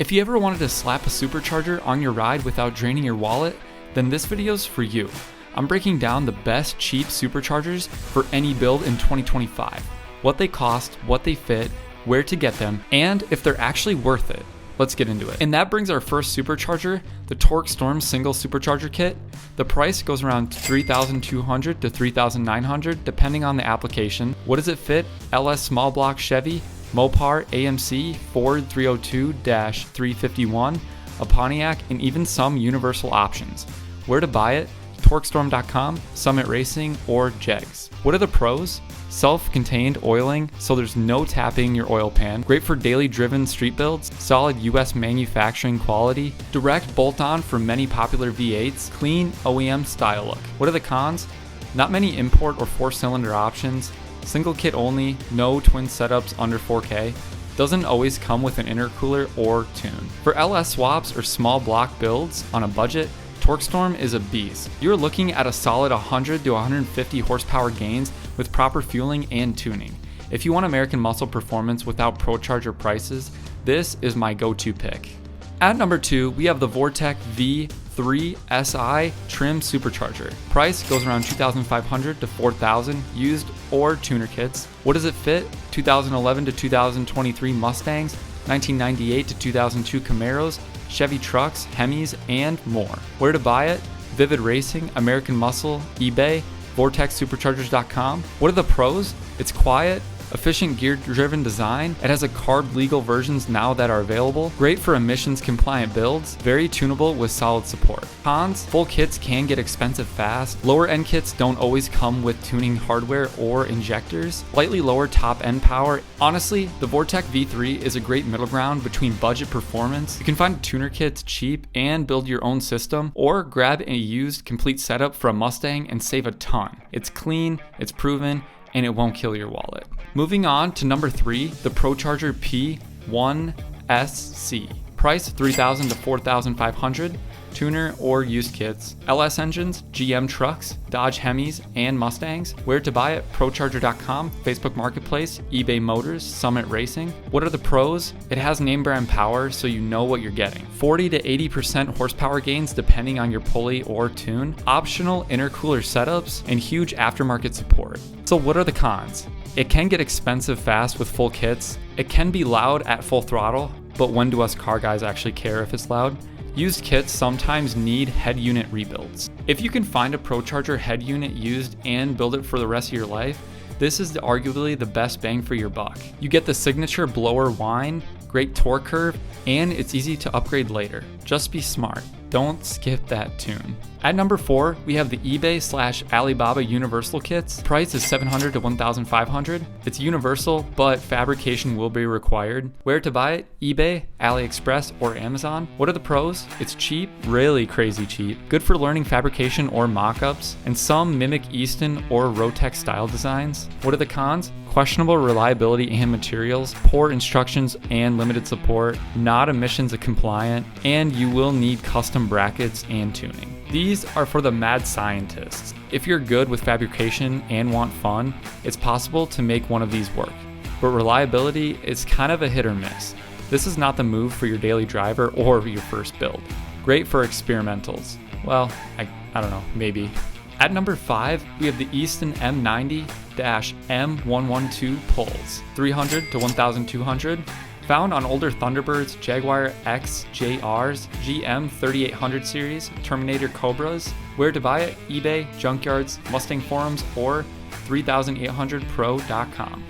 If you ever wanted to slap a supercharger on your ride without draining your wallet, then this video's for you. I'm breaking down the best cheap superchargers for any build in 2025, what they cost, what they fit, where to get them, and if they're actually worth it. Let's get into it. And that brings our first supercharger, the TorqStorm Single Supercharger Kit. The price goes around $3,200 to $3,900 depending on the application. What does it fit? LS small block Chevy, Mopar, AMC, Ford 302-351, a Pontiac, and even some universal options. Where to buy it? TorqStorm.com, Summit Racing, or Jegs. What are the pros? Self-contained oiling, so there's no tapping your oil pan. Great for daily driven street builds. Solid US manufacturing quality. Direct bolt-on for many popular V8s. Clean OEM style look. What are the cons? Not many import or 4-cylinder options. Single kit only, no twin setups under 4K. Doesn't always come with an intercooler or tune. For LS swaps or small block builds on a budget, TorqStorm is a beast. You're looking at a solid 100 to 150 horsepower gains with proper fueling and tuning. If you want American muscle performance without ProCharger prices, this is my go-to pick. At number 2, we have the Vortec V3 Si trim supercharger. Price goes around $2,500 to $4,000, used or tuner kits. What does it fit? 2011 to 2023 Mustangs, 1998 to 2002 Camaros, Chevy trucks, Hemis, and more. Where to buy it? Vivid Racing, American Muscle, eBay, VortexSuperchargers.com. What are the pros? It's quiet, efficient gear-driven design. It has a carb-legal versions now that are available. Great for emissions-compliant builds. Very tunable with solid support. Cons: full kits can get expensive fast. Lower-end kits don't always come with tuning hardware or injectors. Slightly lower top-end power. Honestly, the Vortec V3 is a great middle ground between budget performance. You can find tuner kits cheap and build your own system, or grab a used complete setup for a Mustang and save a ton. It's clean, it's proven, and it won't kill your wallet. Moving on to number 3, the ProCharger P-1SC. Price $3,000 to $4,500. Tuner or used kits. LS engines, GM trucks, Dodge Hemis, and Mustangs. Where to buy it? ProCharger.com, Facebook Marketplace, eBay Motors, Summit Racing. What are the pros? It has name brand power, so you know what you're getting. 40 to 80% horsepower gains depending on your pulley or tune. Optional intercooler setups, and huge aftermarket support. So what are the cons? It can get expensive fast with full kits. It can be loud at full throttle, but when do us car guys actually care if it's loud? Used kits sometimes need head unit rebuilds. If you can find a ProCharger head unit used and build it for the rest of your life, this is arguably the best bang for your buck. You get the signature blower whine, great torque curve, and it's easy to upgrade later. Just be smart. Don't skip that tune. At number 4, we have the eBay/Alibaba Universal Kits. Price is $700 to $1,500. It's universal, but fabrication will be required. Where to buy it? eBay, AliExpress, or Amazon. What are the pros? It's cheap, really crazy cheap. Good for learning fabrication or mock-ups, and some mimic Easton or Rotrex style designs. What are the cons? Questionable reliability and materials, poor instructions and limited support, not emissions compliant, and you will need custom brackets and tuning. These are for the mad scientists. If you're good with fabrication and want fun, it's possible to make one of these work. But reliability is kind of a hit or miss. This is not the move for your daily driver or your first build. Great for experimentals. Well, I don't know, maybe. At number 5, we have the Eastston M90-M112 Pulls, $300 to $1,200. Found on older Thunderbirds, Jaguar XJRs, GM 3800 series, Terminator Cobras. Where to buy it? eBay, Junkyards, Mustang forums, or 3800pro.com.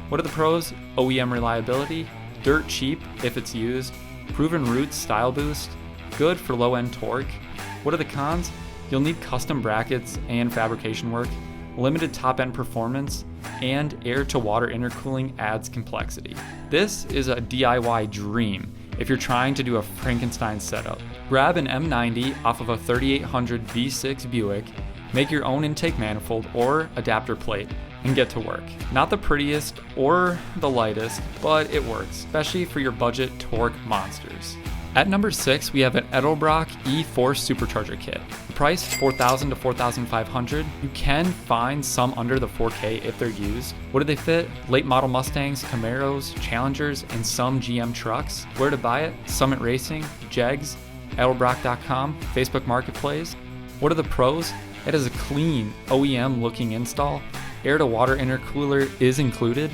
What are the pros? OEM reliability, dirt cheap if it's used, proven roots style boost, good for low-end torque. What are the cons? You'll need custom brackets and fabrication work, limited top-end performance, and air-to-water intercooling adds complexity. This is a DIY dream if you're trying to do a Frankenstein setup. Grab an M90 off of a 3800 V6 Buick, make your own intake manifold or adapter plate, and get to work. Not the prettiest or the lightest, but it works, especially for your budget torque monsters. At number 6, we have an Edelbrock E-Force Supercharger Kit. The price $4,000 to $4,500. You can find some under the $4K if they're used. What do they fit? Late model Mustangs, Camaros, Challengers, and some GM trucks. Where to buy it? Summit Racing, Jegs, Edelbrock.com, Facebook Marketplace. What are the pros? It has a clean OEM looking install. Air to water intercooler is included.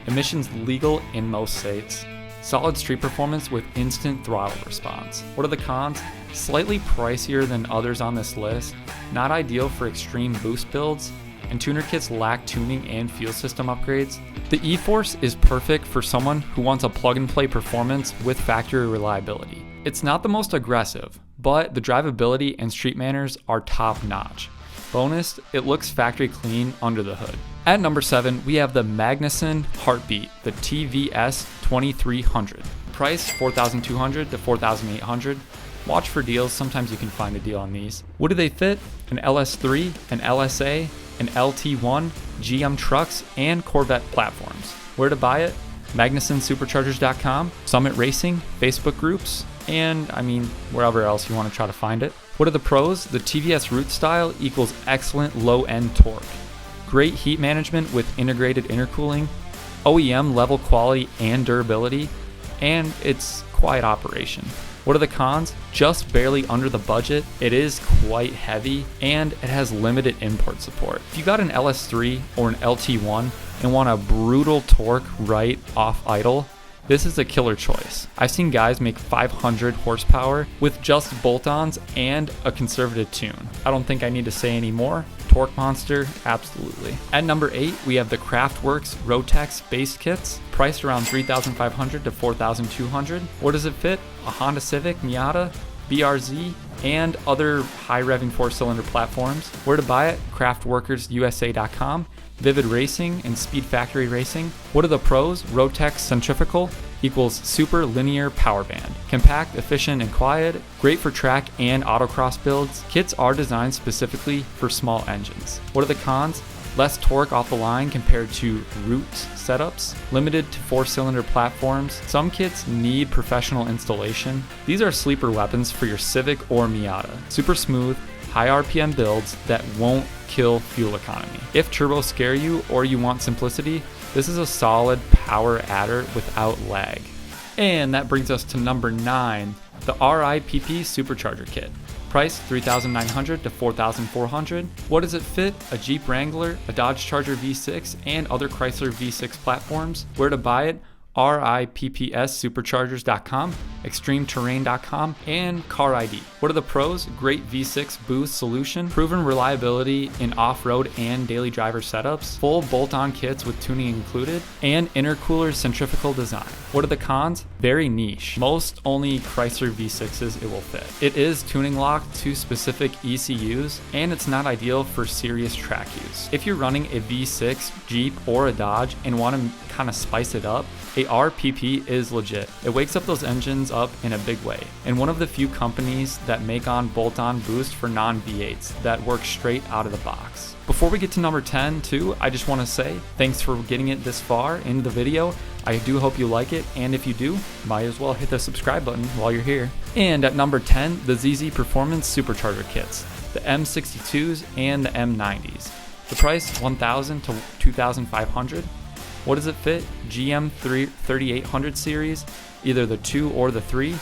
Emissions legal in most states. Solid street performance with instant throttle response. What are the cons? Slightly pricier than others on this list, not ideal for extreme boost builds, and tuner kits lack tuning and fuel system upgrades. The E-Force is perfect for someone who wants a plug-and-play performance with factory reliability. It's not the most aggressive, but the drivability and street manners are top-notch. Bonus, it looks factory clean under the hood. At number 7, we have the Magnus Heartbeat, the TVS 2300. Price $4,200 to $4,800. Watch for deals, sometimes you can find a deal on these. What do they fit? An LS3, an LSA, an LT1, GM trucks, and Corvette platforms. Where to buy it? MagnusonSuperchargers.com, Summit Racing, Facebook groups, and wherever else you want to try to find it. What are the pros? The TVS root style equals excellent low-end torque. Great heat management with integrated intercooling, OEM level quality and durability, and it's quiet operation. What are the cons? Just barely under the budget, it is quite heavy, and it has limited import support. If you got an LS3 or an LT1 and want a brutal torque right off idle, this is a killer choice. I've seen guys make 500 horsepower with just bolt-ons and a conservative tune. I don't think I need to say any more. Torque monster, absolutely. At number 8, we have the Craftworks Rotex base kits, priced around $3,500 to $4,200. What does it fit? A Honda Civic, Miata, BRZ, and other high-revving 4-cylinder platforms. Where to buy it? CraftWorkersUSA.com, Vivid Racing, and Speed Factory Racing. What are the pros? Rotex Centrifugal equals super linear power band. Compact, efficient, and quiet. Great for track and autocross builds. Kits are designed specifically for small engines. What are the cons? Less torque off the line compared to root setups, limited to 4-cylinder platforms. Some kits need professional installation. These are sleeper weapons for your Civic or Miata. Super smooth, high RPM builds that won't kill fuel economy. If turbos scare you or you want simplicity, this is a solid power adder without lag. And that brings us to number 9, the RIPP Supercharger Kit. Price $3,900 to $4,400. What does it fit? A Jeep Wrangler, a Dodge Charger V6, and other Chrysler V6 platforms. Where to buy it? RIPPSSuperchargers.com, ExtremeTerrain.com, and Car ID. What are the pros? Great V6 boost solution, proven reliability in off-road and daily driver setups, full bolt-on kits with tuning included, and intercooler centrifugal design. What are the cons? Very niche. Most only Chrysler V6s it will fit. It is tuning locked to specific ECUs, and it's not ideal for serious track use. If you're running a V6 Jeep or a Dodge and want to kind of spice it up, a RPP is legit. It wakes up those engines up in a big way, and one of the few companies that make on bolt-on boost for non-V8s that work straight out of the box. Before we get to number 10 too, I just want to say thanks for getting it this far in the video. I do hope you like it, and if you do, might as well hit the subscribe button while you're here. And at number 10, the ZZ Performance Supercharger Kits, the M62s and the M90s. The price $1,000 to $2,500. What does it fit? GM 3800 series, either the 2 or the 3,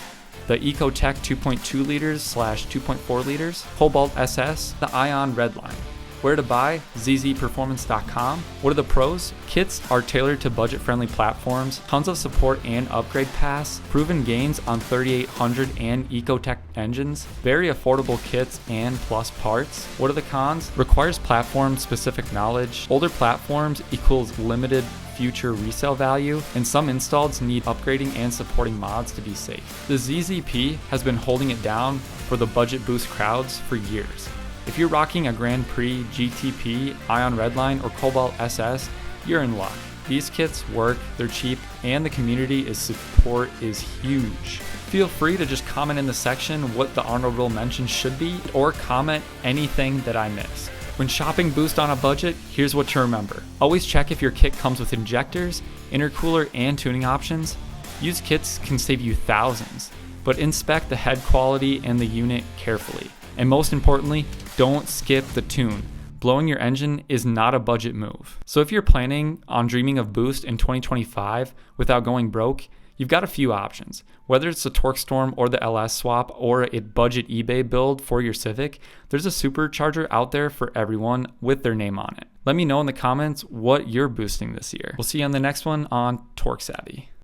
the Ecotech 2.2 liters / 2.4 liters, Cobalt SS, the Ion Redline. Where to buy? zzperformance.com. What are the pros? Kits are tailored to budget-friendly platforms, tons of support and upgrade paths, proven gains on 3800 and Ecotech engines, very affordable kits and plus parts. What are the cons? Requires platform-specific knowledge. Older platforms equals limited future resale value, and some installs need upgrading and supporting mods to be safe. The ZZP has been holding it down for the budget boost crowds for years. If you're rocking a Grand Prix, GTP, Ion Redline, or Cobalt SS, you're in luck. These kits work, they're cheap, and the community support is huge. Feel free to just comment in the section what the honorable mentions should be, or comment anything that I missed. When shopping boost on a budget, here's what to remember. Always check if your kit comes with injectors, intercooler, and tuning options. Used kits can save you thousands. but inspect the head quality and the unit carefully. And most importantly, don't skip the tune. Blowing your engine is not a budget move. So if you're planning on dreaming of boost in 2025 without going broke, you've got a few options. Whether it's the TorqStorm or the LS swap or a budget eBay build for your Civic, there's a supercharger out there for everyone with their name on it. Let me know in the comments what you're boosting this year. We'll see you on the next one on Torque Savvy.